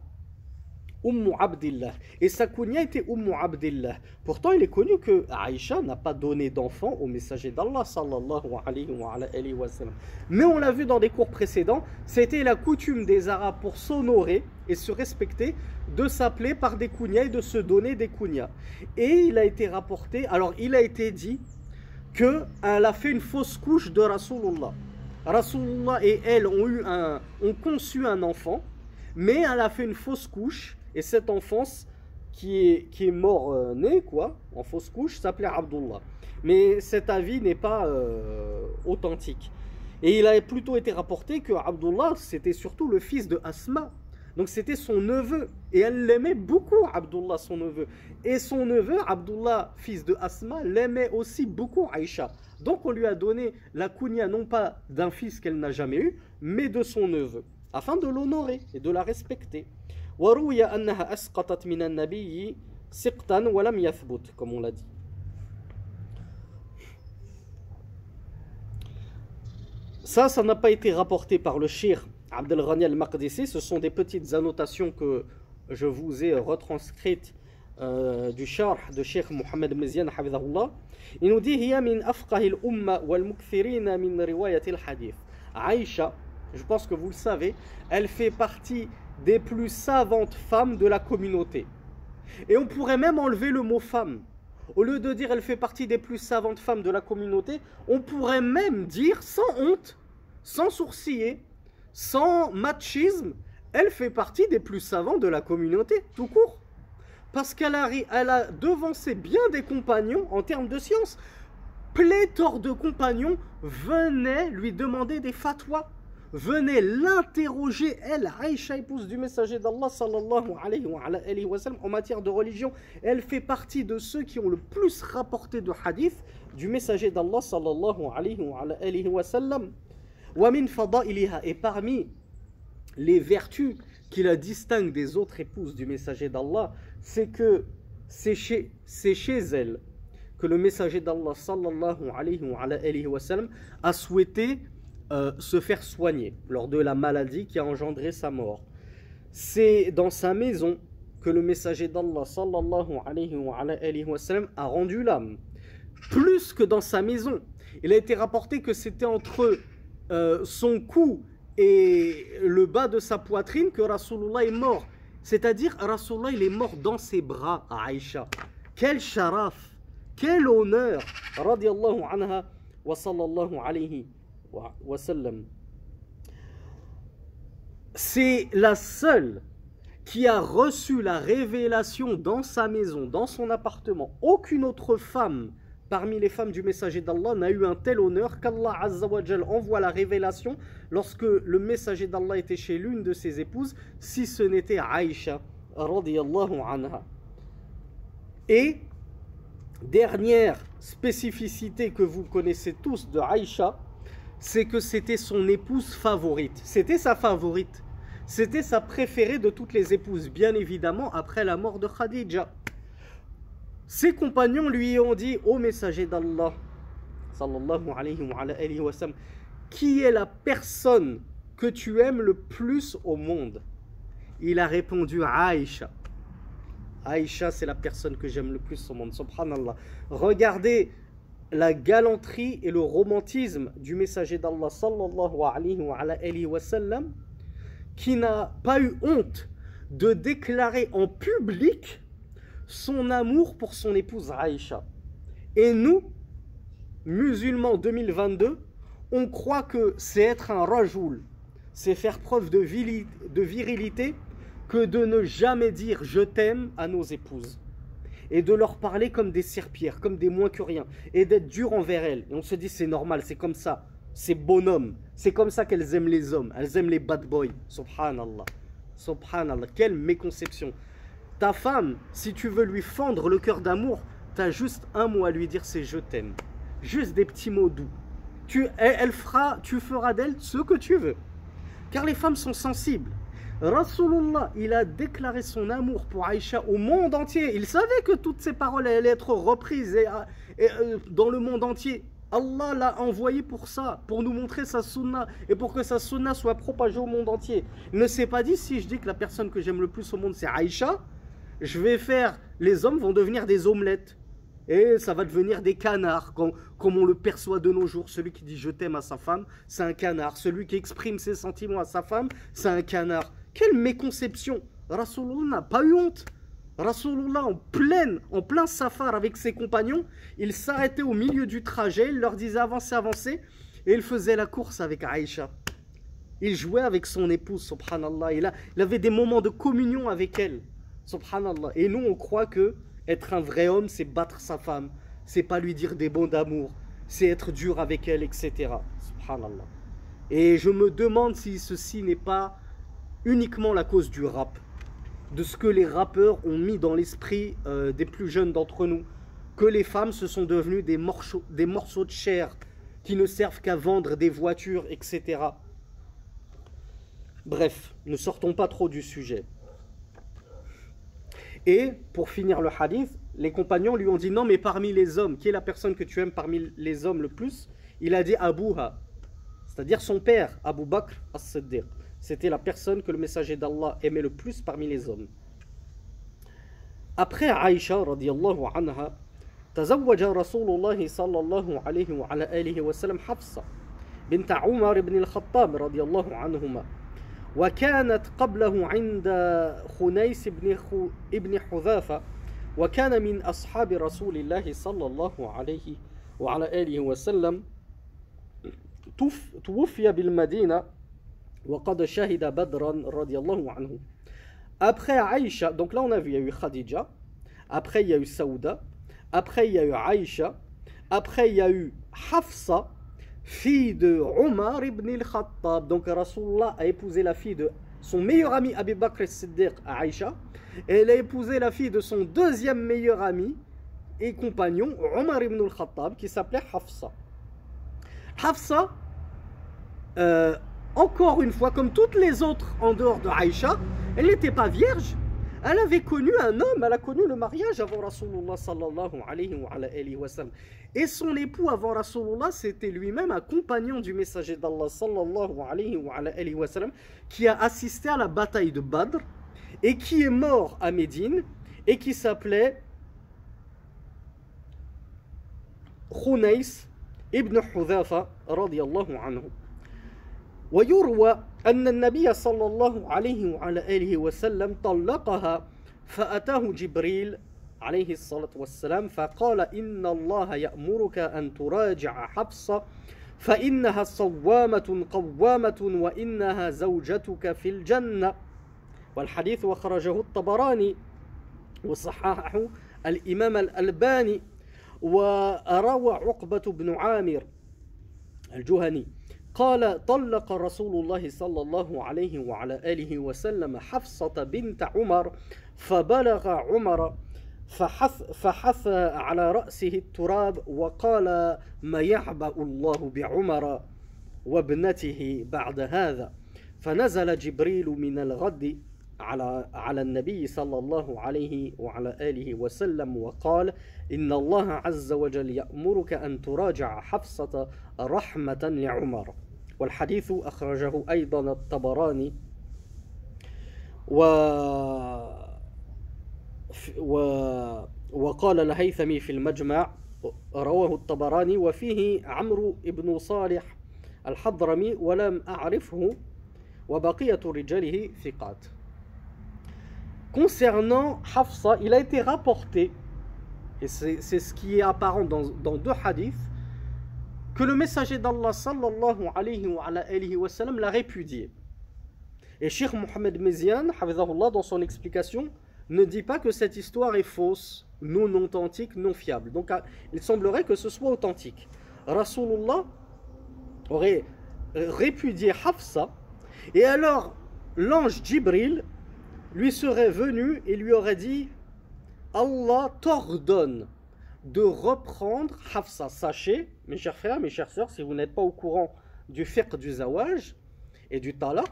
Abdillah. Et sa kunya était Abdillah. Pourtant, il est connu que Aïcha n'a pas donné d'enfant au messager d'Allah sallallahu alayhi wa sallam. Mais on l'a vu dans des cours précédents, c'était la coutume des Arabes pour s'honorer et se respecter de s'appeler par des kunyas et de se donner des kunyas. Et il a été rapporté, alors il a été dit qu'elle a fait une fausse couche de Rasulullah. Rasulullah et elle ont conçu un enfant, mais elle a fait une fausse couche. Et cet enfant qui est mort né, quoi, en fausse couche, s'appelait Abdullah. Mais cet avis n'est pas authentique. Et il a plutôt été rapporté que Abdullah, c'était surtout le fils de Asma. Donc c'était son neveu. Et elle l'aimait beaucoup, Abdullah, son neveu. Et son neveu, Abdullah, fils de Asma, l'aimait aussi beaucoup, Aïcha. Donc on lui a donné la kunya non pas d'un fils qu'elle n'a jamais eu, mais de son neveu, afin de l'honorer et de la respecter. وروي أنها أسقطت من النبي سقطا ولم يثبت, comme on l'a dit. Ça n'a pas été rapporté par le Cheikh Abdel Ghani al-Maqdisi. Ce sont des petites annotations que je vous ai retranscrites du Sharh de Cheikh Mohammed ibn Ziyan hafidhahullah. Il nous dit هي من أفقه الأمة والمكثرين من رواية الحديث. Aïcha, je pense que vous le savez, elle fait partie des plus savantes femmes de la communauté. Et on pourrait même enlever le mot femme. Au lieu de dire elle fait partie des plus savantes femmes de la communauté, on pourrait même dire sans honte, sans sourciller, sans machisme, elle fait partie des plus savants de la communauté, tout court. Parce qu'elle a devancé bien des compagnons en termes de science. Pléthore de compagnons venaient lui demander des fatwas. Venez l'interroger, elle, Aïcha, épouse du messager d'Allah sallallahu alayhi wa sallam, en matière de religion. Elle fait partie de ceux qui ont le plus rapporté de hadith du messager d'Allah sallallahu alayhi wa sallam. Wa min fadailiha, et parmi les vertus qui la distinguent des autres épouses du messager d'Allah, c'est que c'est chez elle que le messager d'Allah sallallahu alayhi wa sallam a souhaité se faire soigner lors de la maladie qui a engendré sa mort. C'est dans sa maison que le messager d'Allah sallallahu alayhi wa sallam a rendu l'âme. Plus que dans sa maison. Il a été rapporté que c'était entre son cou et le bas de sa poitrine que Rasulullah est mort. C'est-à-dire, Rasulullah il est mort dans ses bras à Aïcha. Quel sharaf, quel honneur, radiyallahu anha wa sallallahu alayhi wa sallam. C'est la seule qui a reçu la révélation dans sa maison, dans son appartement. Aucune autre femme parmi les femmes du messager d'Allah n'a eu un tel honneur qu'Allah Azza wa Jal envoie la révélation lorsque le messager d'Allah était chez l'une de ses épouses, si ce n'était Aïcha radiyallahu anha. Et dernière spécificité que vous connaissez tous de Aïcha, c'est que c'était son épouse favorite. C'était sa favorite. C'était sa préférée de toutes les épouses, bien évidemment, après la mort de Khadija. Ses compagnons lui ont dit, ô messager d'Allah, sallallahu alayhi wa sallam, qui est la personne que tu aimes le plus au monde? Il a répondu, Aïcha. Aïcha, c'est la personne que j'aime le plus au monde. Subhanallah. Regardez la galanterie et le romantisme du messager d'Allah sallallahu alayhi wa sallam, qui n'a pas eu honte de déclarer en public son amour pour son épouse Aïcha. Et nous, musulmans 2022, on croit que c'est être un rajoul, c'est faire preuve de virilité que de ne jamais dire je t'aime à nos épouses et de leur parler comme des serpillères, comme des moins que rien, et d'être dur envers elles. Et on se dit c'est normal, c'est comme ça, c'est bonhomme, c'est comme ça qu'elles aiment les hommes, elles aiment les bad boys. Subhanallah, subhanallah, quelle méconception. Ta femme, si tu veux lui fendre le cœur d'amour, t'as juste un mot à lui dire, c'est je t'aime. Juste des petits mots doux. Tu feras d'elle ce que tu veux. Car les femmes sont sensibles. Rasulullah, il a déclaré son amour pour Aïcha au monde entier. Il savait que toutes ces paroles allaient être reprises dans le monde entier. Allah l'a envoyé pour ça, pour nous montrer sa sunna et pour que sa sunna soit propagée au monde entier. Il ne s'est pas dit, si je dis que la personne que j'aime le plus au monde c'est Aïcha, les hommes vont devenir des omelettes. Et ça va devenir des canards, comme on le perçoit de nos jours. Celui qui dit je t'aime à sa femme, c'est un canard. Celui qui exprime ses sentiments à sa femme, c'est un canard. Quelle méconception! Rasulullah n'a pas eu honte. Rasulullah, en plein safar avec ses compagnons, il s'arrêtait au milieu du trajet, il leur disait avancez, avancez, et il faisait la course avec Aïcha. Il jouait avec son épouse, subhanallah. Il avait des moments de communion avec elle, subhanallah. Et nous, on croit que être un vrai homme, c'est battre sa femme, c'est pas lui dire des mots d'amour, c'est être dur avec elle, etc. Subhanallah. Et je me demande si ceci n'est pas uniquement la cause du rap, de ce que les rappeurs ont mis dans l'esprit des plus jeunes d'entre nous, que les femmes se sont devenues des morceaux de chair qui ne servent qu'à vendre des voitures, etc. Bref, ne sortons pas trop du sujet. Et pour finir le hadith, les compagnons lui ont dit non, mais parmi les hommes, qui est la personne que tu aimes parmi les hommes le plus? Il a dit Abouha, c'est-à-dire son père, Abu Bakr as-Siddiq. C'était la personne que le messager d'Allah aimait le plus parmi les hommes. Après Aïcha radiyallahu anha, تزوج رسول الله صلى الله عليه وعلى آله وسلم حفصة بنت عمر بن الخطاب رضي الله عنهما وكانت قبله عند خنيس ابن حذافة وكان من أصحاب رسول الله صلى الله عليه وعلى آله وسلم توفي بالمدينة وقد شهد بدرا رضي الله عنه. Après Aïcha, donc là on a vu, il y a eu Khadija, après il y a eu Saouda, après il y a eu Aïcha, après il y a eu Hafsa, fille de Omar ibn al-Khattab. Donc Rasulullah a épousé la fille de son meilleur ami Abu Bakr as-Siddiq à Aïcha, et elle a épousé la fille de son deuxième meilleur ami et compagnon Omar ibn al-Khattab, qui s'appelait Hafsa. Hafsa, encore une fois, comme toutes les autres en dehors de Aïcha, elle n'était pas vierge. Elle avait connu un homme, elle a connu le mariage avant Rasulullah sallallahu alayhi wa sallam. Et son époux avant Rasulullah, c'était lui-même un compagnon du messager d'Allah sallallahu alayhi wa sallam, qui a assisté à la bataille de Badr et qui est mort à Médine et qui s'appelait Khunais ibn Hudhafa radiyallahu anhu. ويروى أن النبي صلى الله عليه وعلى آله وسلم طلقها فأتاه جبريل عليه الصلاة والسلام فقال إن الله يأمرك أن تراجع حفصة فإنها صوامة قوامة وإنها زوجتك في الجنة. والحديث وخرجه الطبراني وصححه الإمام الألباني. وروى عقبة بن عامر الجهني قال طلق رسول الله صلى الله عليه وعلى آله وسلم حفصة بنت عمر فبلغ عمر فحث على رأسه التراب وقال ما يعبأ الله بعمر وابنته بعد هذا. فنزل جبريل من الغد على النبي صلى الله عليه وعلى آله وسلم وقال إن الله عز وجل يأمرك أن تراجع حفصة رحمة لعمر. والحديث أخرجه أيضا الطبراني. وقال الهيثمي في المجمع رواه الطبراني وفيه عمرو بن صالح الحضرمي ولم أعرفه وبقية رجاله ثقات. Concernant Hafsa, il a été rapporté, et c'est ce qui est apparent dans deux hadiths, que le messager d'Allah sallallahu alayhi wa sallam l'a répudié. Et Cheikh Mohammed Mezian, hafizahullah, dans son explication, ne dit pas que cette histoire est fausse, non authentique, non fiable. Donc il semblerait que ce soit authentique. Rasulullah aurait répudié Hafsa, et alors l'ange Jibril lui serait venu et lui aurait dit: Allah t'ordonne de reprendre Hafsa. Sachez, mes chers frères, mes chères sœurs, si vous n'êtes pas au courant du fiqh du zawaj et du talaq,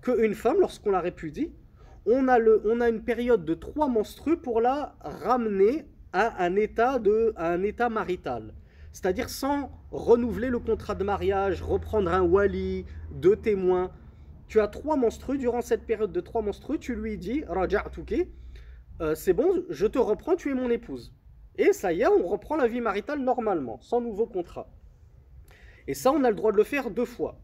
qu'une femme, lorsqu'on la répudie, on a une période de 3 menstrues pour la ramener à un état marital. C'est-à-dire sans renouveler le contrat de mariage, reprendre un wali, 2 témoins. Tu as 3 menstrues, durant cette période de 3 menstrues, tu lui dis « Raja'tuki », c'est bon, je te reprends, tu es mon épouse. Et ça y est, on reprend la vie maritale normalement, sans nouveau contrat. Et ça, on a le droit de le faire 2 fois.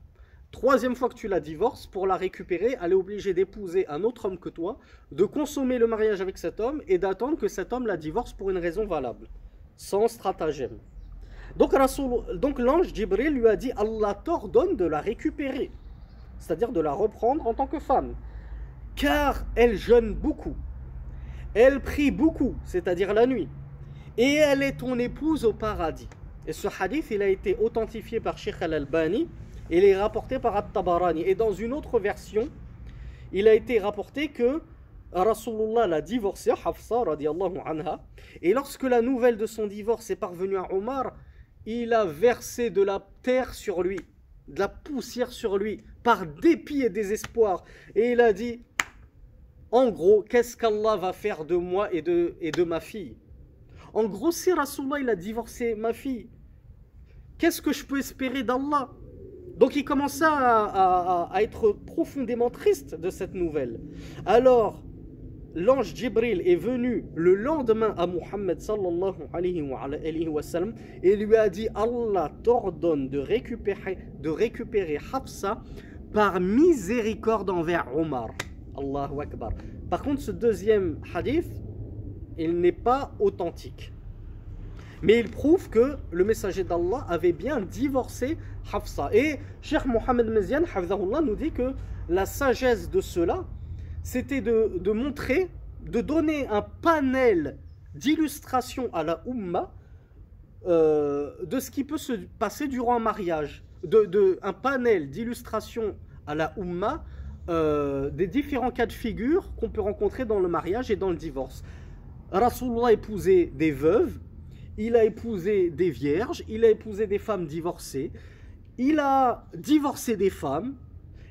3e fois que tu la divorces, pour la récupérer, elle est obligée d'épouser un autre homme que toi, de consommer le mariage avec cet homme et d'attendre que cet homme la divorce pour une raison valable, sans stratagème. Donc l'ange Jibril lui a dit: Allah t'ordonne de la récupérer, c'est-à-dire de la reprendre en tant que femme, car elle jeûne beaucoup, elle prie beaucoup, c'est-à-dire la nuit, et elle est ton épouse au paradis. Et ce hadith, il a été authentifié par Sheikh Al-Albani, et il est rapporté par At-Tabarani. Et dans une autre version, il a été rapporté que Rasulullah l'a divorcée, Hafsa radiallahu anha, et lorsque la nouvelle de son divorce est parvenue à Omar, il a versé de la terre sur lui, de la poussière sur lui, par dépit et désespoir. Et il a dit, en gros, qu'est-ce qu'Allah va faire de moi et de ma fille? En gros, si Rasulullah il a divorcé ma fille, qu'est-ce que je peux espérer d'Allah? Donc il commença à être profondément triste de cette nouvelle. Alors, l'ange Jibril est venu le lendemain à Muhammad sallallahu alayhi wa sallam et lui a dit: Allah t'ordonne de récupérer Hafsa par miséricorde envers Omar. Allahu Akbar. Par contre, ce deuxième hadith, il n'est pas authentique. Mais il prouve que le messager d'Allah avait bien divorcé Hafsa. Et Cheikh Mohammed Mezian, hafizahullah, nous dit que la sagesse de cela, c'était de montrer, de donner un panel d'illustration à la Ummah de ce qui peut se passer durant un mariage. Un panel d'illustration à la Ummah des différents cas de figure qu'on peut rencontrer dans le mariage et dans le divorce. Rasulullah a épousé des veuves, il a épousé des vierges, il a épousé des femmes divorcées, il a divorcé des femmes,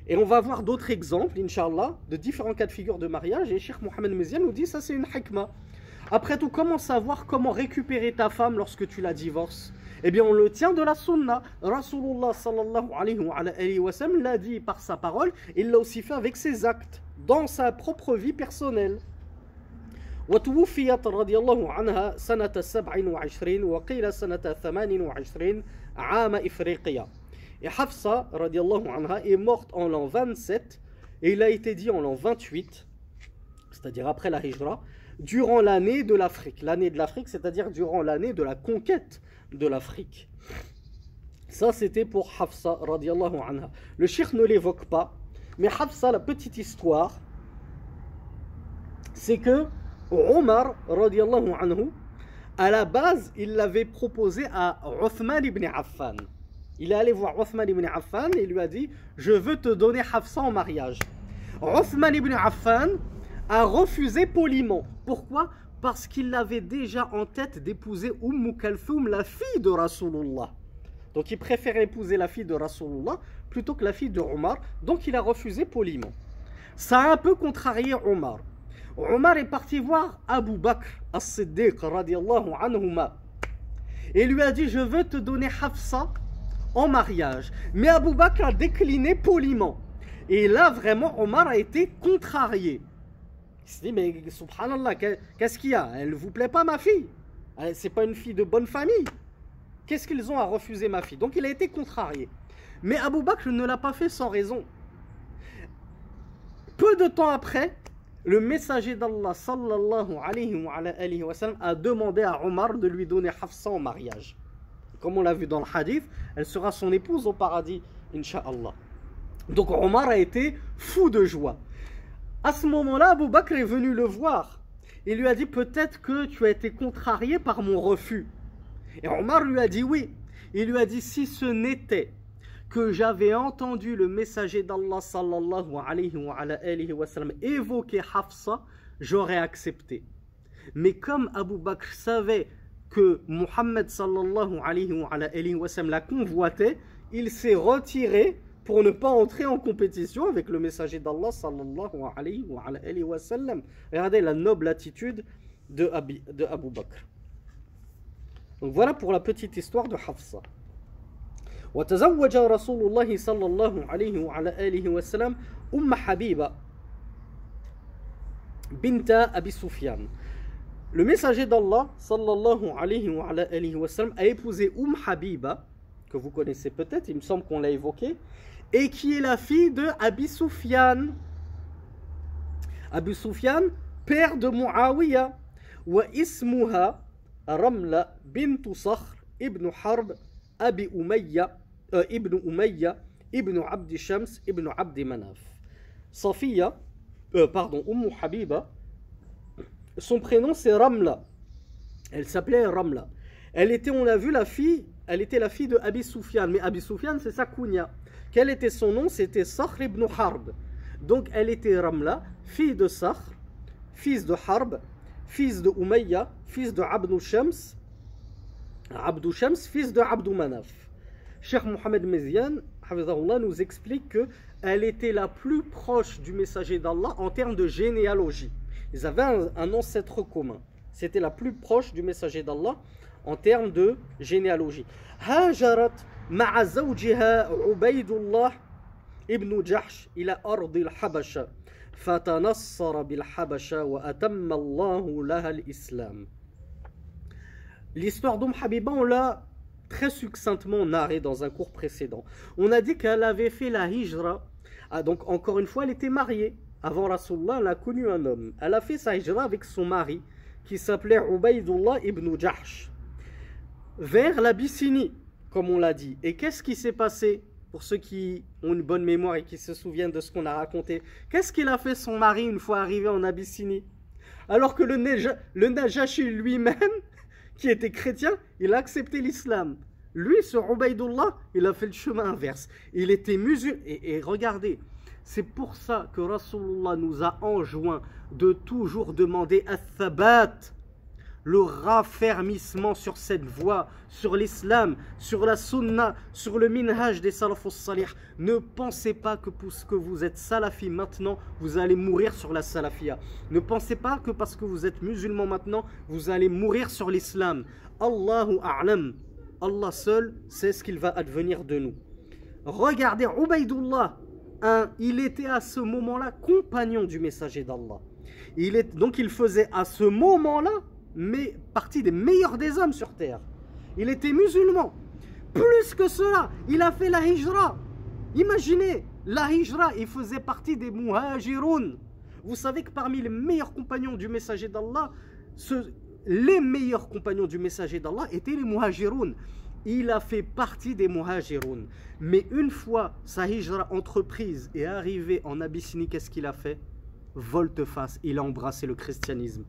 et on va voir d'autres exemples, Inch'Allah, de différents cas de figure de mariage, et Cheikh Mohammed Mezian nous dit ça c'est une hikmah. Après tout, comment savoir comment récupérer ta femme lorsque tu la divorces? Eh bien on le tient de la sunna. Rasulullah sallallahu alayhi wa sallam l'a dit par sa parole, il l'a aussi fait avec ses actes, dans sa propre vie personnelle. وتوفيت رضي الله عنها سنة 27 وقيل سنة 28 عام إفريقيا. Et Hafsa radiallahu anha est morte en l'an 27 et il a été dit en l'an 28, c'est-à-dire après la Hijra, durant l'année de l'Afrique. L'année de l'Afrique, c'est-à-dire durant l'année de la conquête de l'Afrique. Ça, c'était pour Hafsa radiallahu anha. Le cheikh ne l'évoque pas, mais Hafsa, la petite histoire, c'est que Omar, radiallahu anhu, à la base, il l'avait proposé à Uthman ibn Affan. Il est allé voir Uthman ibn Affan et il lui a dit: je veux te donner Hafsa en mariage. Uthman ibn Affan a refusé poliment. Pourquoi? Parce qu'il avait déjà en tête d'épouser Kalthoum, la fille de Rasulullah. Donc il préférait épouser la fille de Rasulullah plutôt que la fille de Omar. Donc il a refusé poliment. Ça a un peu contrarié Omar. Omar est parti voir Abu Bakr as-Siddiq radiallahu anhuma et lui a dit: je veux te donner Hafsa en mariage. Mais Abu Bakr a décliné poliment. Et là vraiment Omar a été contrarié. Il se dit, mais subhanallah, qu'est-ce qu'il y a? Elle ne vous plaît pas, ma fille? C'est pas une fille de bonne famille. Qu'est-ce qu'ils ont à refuser ma fille? Donc il a été contrarié. Mais Abu Bakr ne l'a pas fait sans raison. Peu de temps après, le messager d'Allah sallallahu alayhi wa sallam a demandé à Omar de lui donner Hafsa en mariage. Comme on l'a vu dans le hadith, elle sera son épouse au paradis, Inch'Allah. Donc Omar a été fou de joie. À ce moment-là, Abu Bakr est venu le voir. Il lui a dit, peut-être que tu as été contrarié par mon refus. Et Omar lui a dit oui. Il lui a dit, si ce n'était que j'avais entendu le messager d'Allah sallallahu alayhi wa sallam évoquer Hafsa, j'aurais accepté. Mais comme Abu Bakr savait que Muhammad sallallahu alayhi wa sallam la convoitait, il s'est retiré pour ne pas entrer en compétition avec le messager d'Allah sallallahu alayhi wa sallam. Regardez la noble attitude de Abu Bakr. Donc voilà pour la petite histoire de Hafsa. وتزوج رسول الله صلى الله عليه وعلى آله وسلم حبيبة بنت أبي سفيان. Le messager d'Allah sallallahu alayhi wa sallam a épousé Habiba, que vous connaissez peut-être, il me semble qu'on l'a évoqué, et qui est la fille de Abi Sufyan. Abi Sufyan, père de Muawiyah, wa ismuha Ramla bint Sakhr ibn Harb Abi Umayya ibn Umayya ibn Abd Shams ibn Abd Manaf. Safiya, Habiba, son prénom c'est Ramla. Elle s'appelait Ramla. Elle était, on l'a vu, elle était la fille de Abi Sufyan. Mais Abi Sufyan, c'est sa kunya. Quel était son nom? C'était Sakhr ibn Harb. Donc elle était Ramla, fille de Sakhr, fils de Harb, fils de Umayya, fils de Abd Shams, fils de Abd Manaf. Cheikh Mohamed Mezian nous explique qu'elle était la plus proche du messager d'Allah en termes de généalogie. Ils avaient un ancêtre commun. C'était la plus proche du messager d'Allah en termes de généalogie. Hajarat ma'a zawjiha Ubaydullah ibn Jahsh ila ardi al-Habasha fatanassara bil-Habasha wa atamma Allahu laha al-Islam. L'histoire Habiba, on l'a très succinctement narrée dans un cours précédent. On a dit qu'elle avait fait la hijra. Ah, donc encore une fois, elle était mariée. Avant Rasulullah, elle a connu un homme. Elle a fait sa hijra avec son mari, qui s'appelait Ubaydullah ibn Jahsh, vers l'Abyssinie, comme on l'a dit. Et qu'est-ce qui s'est passé? Pour ceux qui ont une bonne mémoire et qui se souviennent de ce qu'on a raconté, qu'est-ce qu'il a fait son mari une fois arrivé en Abyssinie? Alors que le Najashi lui-même, qui était chrétien, il a accepté l'islam. Lui, ce Ubaydullah, il a fait le chemin inverse. Il était musulman. Et regardez, c'est pour ça que Rasulullah nous a enjoint de toujours demander al-thabat, le raffermissement sur cette voie, sur l'islam, sur la sunna, sur le minhaj des salafus salih. Ne pensez pas que parce que vous êtes salafi maintenant, vous allez mourir sur la salafia. Ne pensez pas que parce que vous êtes musulman maintenant, vous allez mourir sur l'islam. Allahu a'lam. Allah seul sait ce qu'il va advenir de nous. Regardez, Ubaydullah, il était à ce moment-là compagnon du messager d'Allah. Donc il faisait à ce moment-là mais partie des meilleurs des hommes sur terre. Il était musulman. Plus que cela, il a fait la hijra. Imaginez, la hijra, il faisait partie des muhajiroun. Vous savez que parmi les meilleurs compagnons du messager d'Allah, les meilleurs compagnons du messager d'Allah étaient les muhajiroun. Il a fait partie des muhajiroun. Mais une fois sa hijra entreprise et arrivé en Abyssinie, qu'est-ce qu'il a fait? Volte-face, il a embrassé le christianisme.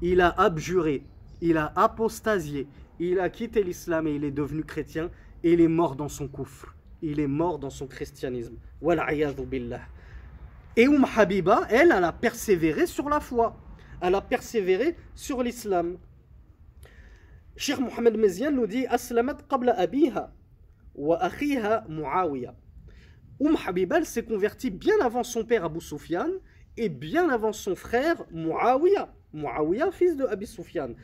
Il a abjuré, il a apostasié, il a quitté l'islam et il est devenu chrétien et il est mort dans son kufr. Il est mort dans son christianisme. Wal'ayadhu billah. Et Habiba, elle a persévéré sur la foi. Elle a persévéré sur l'islam. Cheikh Mohamed Mezian nous dit Aslamat qabla abiha wa akhiha Muawiya. Habiba s'est convertie bien avant son père Abu Sufyan et bien avant son frère Muawiya. Muawiya, fils de Abi Sufyan.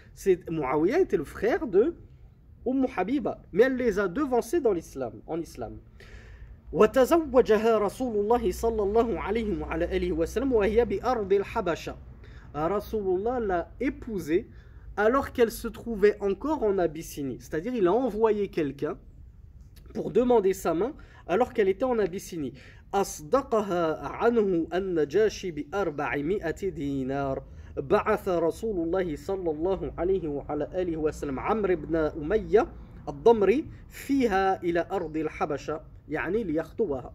Muawiya était le frère de Habiba, mais elle les a devancés dans l'islam, en islam. وتزوجها رسول الله صلى الله عليه وعلى آله وسلم وهي بأرض الحبشة Rasulullah l'a épousée alors qu'elle se trouvait encore en Abyssinie. C'est-à-dire il a envoyé quelqu'un pour demander sa main alors qu'elle était en Abyssinie. أصدقها عنه النجاشي ب400 دينار بعث رسول الله صلى الله عليه وعلى آله وسلم عمرو بن أمية الضمري فيها إلى أرض الحبشة يعني ليخطبها.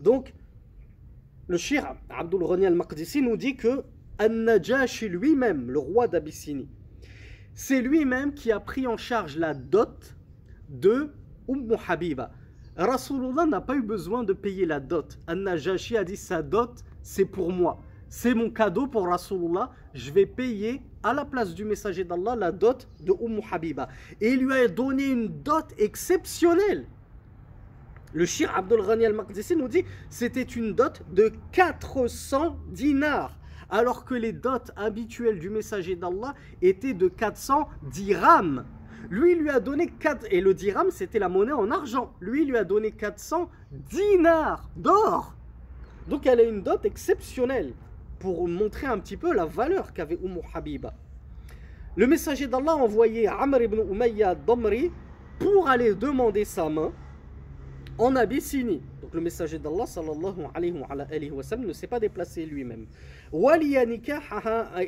Donc le cheikh Abdul Ghani al-Maqdisi nous dit que An-Najashi lui-même, le roi d'Abyssinie, c'est lui-même qui a pris en charge la dot de Habiba. Rasulullah n'a pas eu besoin de payer la dot. An-Najashi a dit sa dot, c'est pour moi. C'est mon cadeau pour Rasulullah. Je vais payer à la place du messager d'Allah la dot de Habiba. Et il lui a donné une dot exceptionnelle. Le cheikh Abdul Ghani al-Maqdisi nous dit c'était une dot de 400 dinars. Alors que les dots habituelles du messager d'Allah étaient de 400 dirhams. Lui a donné 4, et le dirham c'était la monnaie en argent. Lui lui a donné 400 dinars d'or. Donc elle a une dot exceptionnelle pour montrer un petit peu la valeur qu'avait Habiba. Le messager d'Allah a envoyé Amr ibn Umayya al-Damri pour aller demander sa main en Abyssinie. Donc le messager d'Allah sallallahu alayhi wa sallam ne s'est pas déplacé lui-même.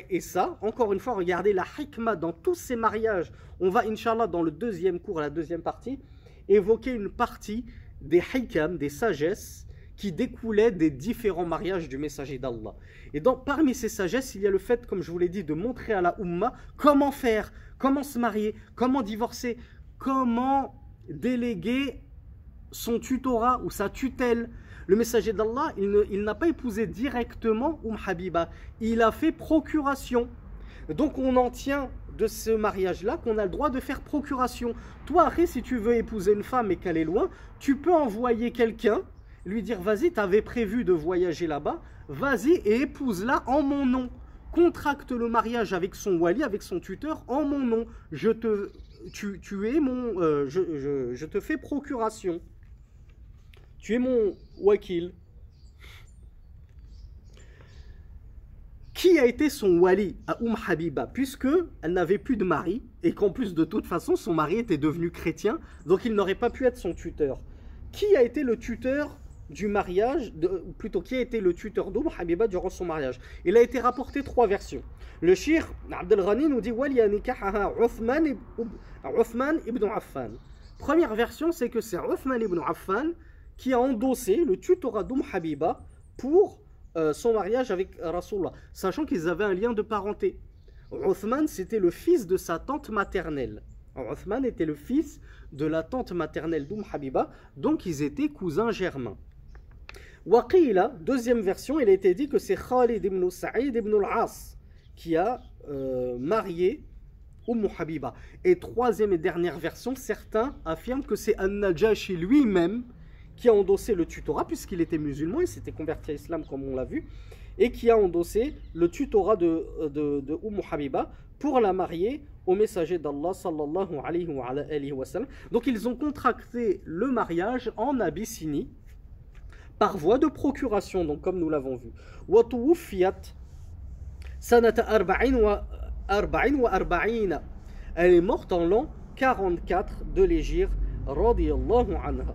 Et ça, encore une fois, regardez la hikmah dans tous ces mariages. On va, Inch'Allah, dans le deuxième cours, la deuxième partie, évoquer une partie des hikam, des sagesses qui découlaient des différents mariages du messager d'Allah. Et donc, parmi ces sagesses, il y a le fait, comme je vous l'ai dit, de montrer à la Ummah comment faire, comment se marier, comment divorcer, comment déléguer son tutorat ou sa tutelle. Le messager d'Allah, il n'a pas épousé directement Habiba, il a fait procuration. Donc on en tient de ce mariage-là qu'on a le droit de faire procuration. Toi, après, si tu veux épouser une femme et qu'elle est loin, tu peux envoyer quelqu'un, lui dire vas-y, tu avais prévu de voyager là-bas, vas-y et épouse-la en mon nom. Contracte le mariage avec son wali, avec son tuteur, en mon nom. Je te fais procuration. Tu es mon wakil. Qui a été son wali à Habiba, puisque elle n'avait plus de mari et qu'en plus de toute façon son mari était devenu chrétien, donc il n'aurait pas pu être son tuteur. Qui a été le tuteur du mariage, ou plutôt qui a été le tuteur Habiba durant son mariage? Il a été rapporté 3 versions. Le cheikh Abdel Ghani nous dit Waliya nikahaha Uthman ibn Affan. Première version, c'est que c'est Uthman ibn Affan qui a endossé le tutorat Habiba pour son mariage avec Rasulullah, sachant qu'ils avaient un lien de parenté. Uthman, c'était le fils de sa tante maternelle. Uthman était le fils de la tante maternelle Habiba, donc ils étaient cousins germains. Waqila, deuxième version, il a été dit que c'est Khalid ibn Sa'id ibn al-As qui a marié Habiba. Et troisième et dernière version, certains affirment que c'est An-Najashi lui-même qui a endossé le tutorat, puisqu'il était musulman, il s'était converti à l'islam comme on l'a vu, et qui a endossé le tutorat de Habiba pour la marier au messager d'Allah sallallahu alayhi wa sallam. Donc ils ont contracté le mariage en Abyssinie par voie de procuration, donc comme nous l'avons vu. Elle est morte en l'an 44 de l'Hégire, radiyallahu anha.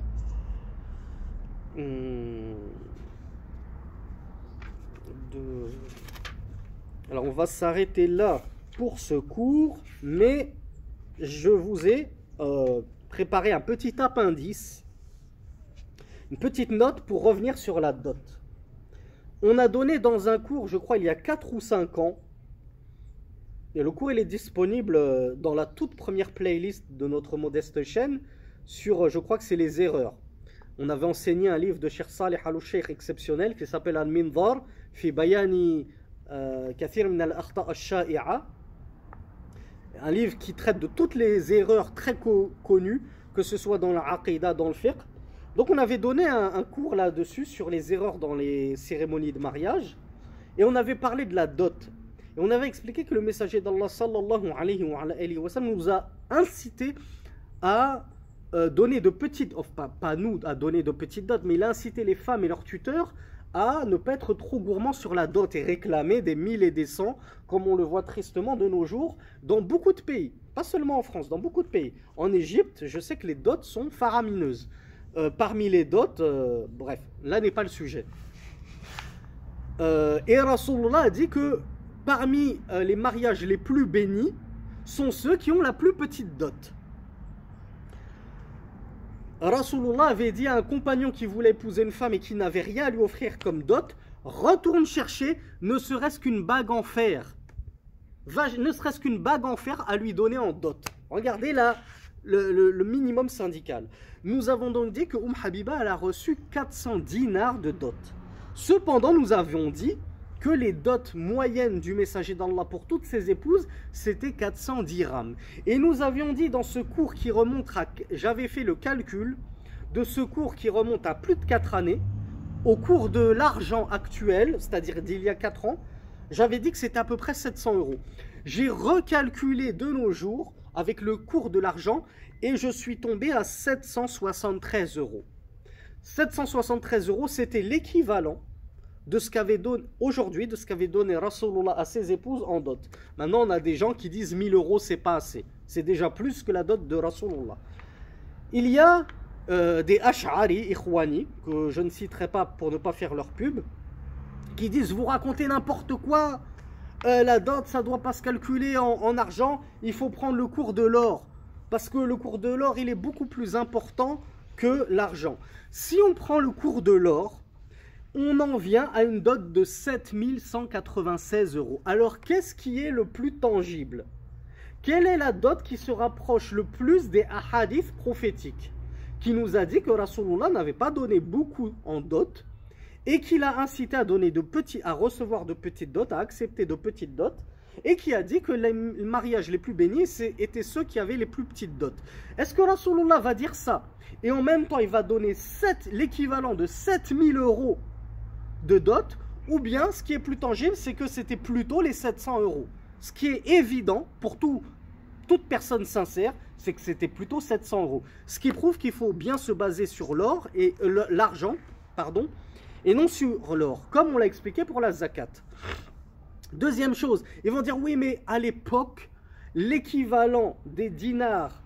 Alors on va s'arrêter là pour ce cours, mais je vous ai préparé un petit appendice, une petite note pour revenir sur la dot. On a donné dans un cours, je crois il y a 4 ou 5 ans, et le cours il est disponible dans la toute première playlist de notre modeste chaîne sur, je crois que c'est les erreurs. On avait enseigné un livre de Cheikh Salih al-Sheikh exceptionnel qui s'appelle Al-Minzar fi bayani kathir min al-akhta' al-sha'i'a. Un livre qui traite de toutes les erreurs très connues, que ce soit dans la aqida, dans le fiqh. Donc on avait donné un cours là-dessus sur les erreurs dans les cérémonies de mariage. Et on avait parlé de la dot. Et on avait expliqué que le messager d'Allah sallallahu alayhi wa sallam nous a incité à donner de petites, pas nous à donner de petites dots, mais il a incité les femmes et leurs tuteurs à ne pas être trop gourmand sur la dot et réclamer des 1000 et des 100, comme on le voit tristement de nos jours dans beaucoup de pays. Pas seulement en France, dans beaucoup de pays. En Égypte, je sais que les dots sont faramineuses. Parmi les dots, bref, là n'est pas le sujet. Et Rasulullah a dit que parmi les mariages les plus bénis sont ceux qui ont la plus petite dot. Rasulullah avait dit à un compagnon qui voulait épouser une femme et qui n'avait rien à lui offrir comme dot, retourne chercher ne serait-ce qu'une bague en fer. Ne serait-ce qu'une bague en fer à lui donner en dot. Regardez là le minimum syndical. Nous avons donc dit que Habiba elle a reçu 400 dinars de dot. Cependant, nous avions dit que les dots moyennes du messager d'Allah pour toutes ses épouses, c'était 400 dirhams. Et nous avions dit dans ce cours qui remonte à... J'avais fait le calcul de ce cours qui remonte à plus de 4 années, au cours de l'argent actuel, c'est-à-dire d'il y a 4 ans, j'avais dit que c'était à peu près 700 euros. J'ai recalculé de nos jours avec le cours de l'argent et je suis tombé à 773 euros. 773 euros, c'était l'équivalent de ce qu'avait donné aujourd'hui, de ce qu'avait donné Rasulullah à ses épouses en dot. Maintenant, on a des gens qui disent 1000 euros, c'est pas assez. C'est déjà plus que la dot de Rasulullah. Il y a des Ash'ari, Ikhwani, que je ne citerai pas pour ne pas faire leur pub, qui disent vous racontez n'importe quoi, la dot ça doit pas se calculer en argent, il faut prendre le cours de l'or. Parce que le cours de l'or, il est beaucoup plus important que l'argent. Si on prend le cours de l'or, on en vient à une dot de 7196 euros. Alors, qu'est-ce qui est le plus tangible? Quelle est la dot qui se rapproche le plus des hadiths prophétiques? Qui nous a dit que Rasulullah n'avait pas donné beaucoup en dot et qu'il a incité à donner à recevoir de petites dots, à accepter de petites dots, et qui a dit que les mariages les plus bénis étaient ceux qui avaient les plus petites dots. Est-ce que Rasulullah va dire ça et en même temps il va donner l'équivalent de 7000 euros de dot, ou bien ce qui est plus tangible, c'est que c'était plutôt les 700 euros. Ce qui est évident pour toute personne sincère, c'est que c'était plutôt 700 euros. Ce qui prouve qu'il faut bien se baser sur l'or et l'argent, pardon, et non sur l'or, comme on l'a expliqué pour la zakat. Deuxième chose, ils vont dire oui, mais à l'époque, l'équivalent des dinars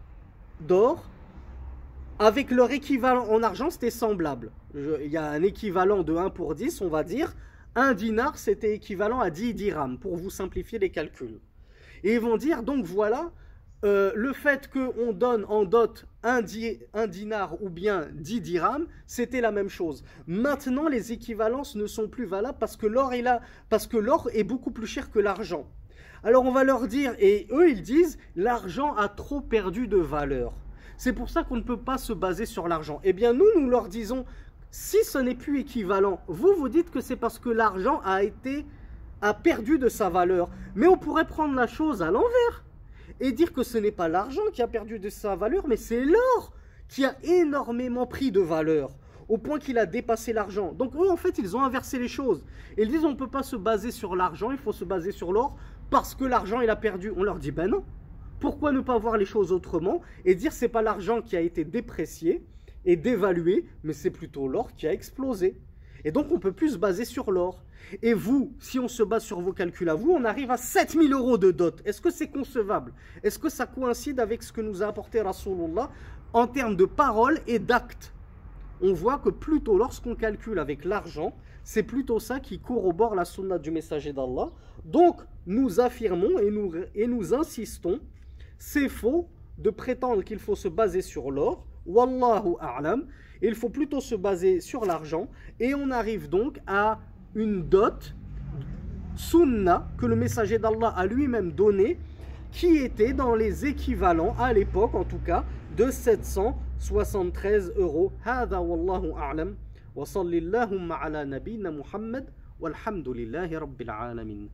d'or avec leur équivalent en argent, c'était semblable. Il y a un équivalent de 1 pour 10, on va dire. Un dinar, c'était équivalent à 10 dirhams, pour vous simplifier les calculs. Et ils vont dire, donc voilà, le fait qu'on donne en dot un dinar ou bien 10 dirhams, c'était la même chose. Maintenant, les équivalences ne sont plus valables parce que l'or est beaucoup plus cher que l'argent. Alors on va leur dire, et eux ils disent, l'argent a trop perdu de valeur. C'est pour ça qu'on ne peut pas se baser sur l'argent. Eh bien nous leur disons, si ce n'est plus équivalent, vous dites que c'est parce que l'argent a perdu de sa valeur. Mais on pourrait prendre la chose à l'envers et dire que ce n'est pas l'argent qui a perdu de sa valeur, mais c'est l'or qui a énormément pris de valeur, au point qu'il a dépassé l'argent. Donc eux, en fait, ils ont inversé les choses. Ils disent, on ne peut pas se baser sur l'argent, il faut se baser sur l'or, parce que l'argent, il a perdu. On leur dit, ben non. Pourquoi ne pas voir les choses autrement et dire, c'est pas l'argent qui a été déprécié et dévalué, mais c'est plutôt l'or qui a explosé. Et donc, on ne peut plus se baser sur l'or. Et vous, si on se base sur vos calculs à vous, on arrive à 7000 euros de dot. Est-ce que c'est concevable? Est-ce que ça coïncide avec ce que nous a apporté Rasulullah en termes de paroles et d'actes? On voit que plutôt lorsqu'on calcule avec l'argent, c'est plutôt ça qui corrobore la sunna du messager d'Allah. Donc, nous affirmons et nous insistons, c'est faux de prétendre qu'il faut se baser sur l'or. Wallahu a'lam. Il faut plutôt se baser sur l'argent. Et on arrive donc à une dot sunna que le messager d'Allah a lui-même donné, qui était dans les équivalents, à l'époque en tout cas, de 773 euros. Hada wallahu a'lam. Wa sallallahu ala nabina Muhammad walhamdulillahi rabbil alamin.